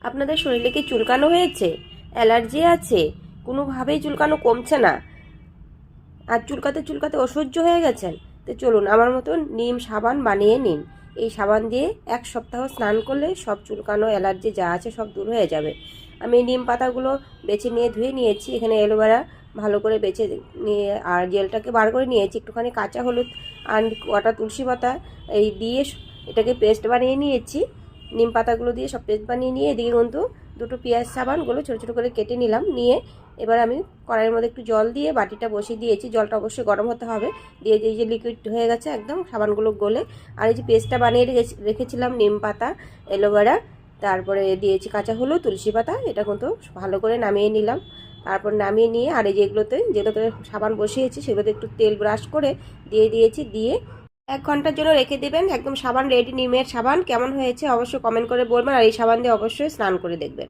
আপনাদের শরীরে কি চুলকানো হয়েছে, অ্যালার্জি আছে, কোনোভাবেই চুলকানো কমছে না, আর চুলকাতে চুলকাতে অসহ্য হয়ে গেছেন? তো চলুন আমার মতন নিম সাবান বানিয়ে নিন। এই সাবান দিয়ে 1 সপ্তাহ স্নান করলে সব চুলকানো অ্যালার্জি যা আছে সব দূর হয়ে যাবে। আমি নিম পাতাগুলো বেছে নিয়ে ধুয়ে নিয়েছি, এখানে অ্যালোভেরা ভালো করে বেছে নিয়ে আর জেলটাকে বার করে নিয়েছি, একটুখানি কাঁচা হলুদ আর কটা তুলসী পাতা এই দিয়ে এটাকে পেস্ট বানিয়ে নিয়েছি। নিম পাতাগুলো দিয়ে সব পেস্ট বানিয়ে নিয়ে এদিকে কিন্তু দুটো পেঁয়াজ সাবানগুলো ছোটো ছোটো করে কেটে নিলাম। নিয়ে এবার আমি কড়াইয়ের মধ্যে একটু জল দিয়ে বাটিটা বসিয়ে দিয়েছি, জলটা অবশ্যই গরম হতে হবে। দিয়ে এই যে লিকুইড হয়ে গেছে একদম সাবানগুলো গলে, আর এই যে পেস্টটা বানিয়ে রেখেছিলাম নিম পাতা, অ্যালোভেরা, তারপরে দিয়েছি কাঁচা হলুদ, তুলসী পাতা, এটা কিন্তু ভালো করে নামিয়ে নিলাম। তারপর নামিয়ে নিয়ে আর এই যেগুলোতে সাবান বসিয়েছি সেগুলোতে একটু তেল ব্রাশ করে দিয়ে দিয়েছি। দিয়ে 1 ঘন্টার জন্য রেখে দেবেন। একদম সাবান রেডি, নিমের সাবান। কেমন হয়েছে অবশ্যই কমেন্ট করে বলবেন, আর এই সাবান দিয়ে অবশ্যই স্নান করে দেখবেন।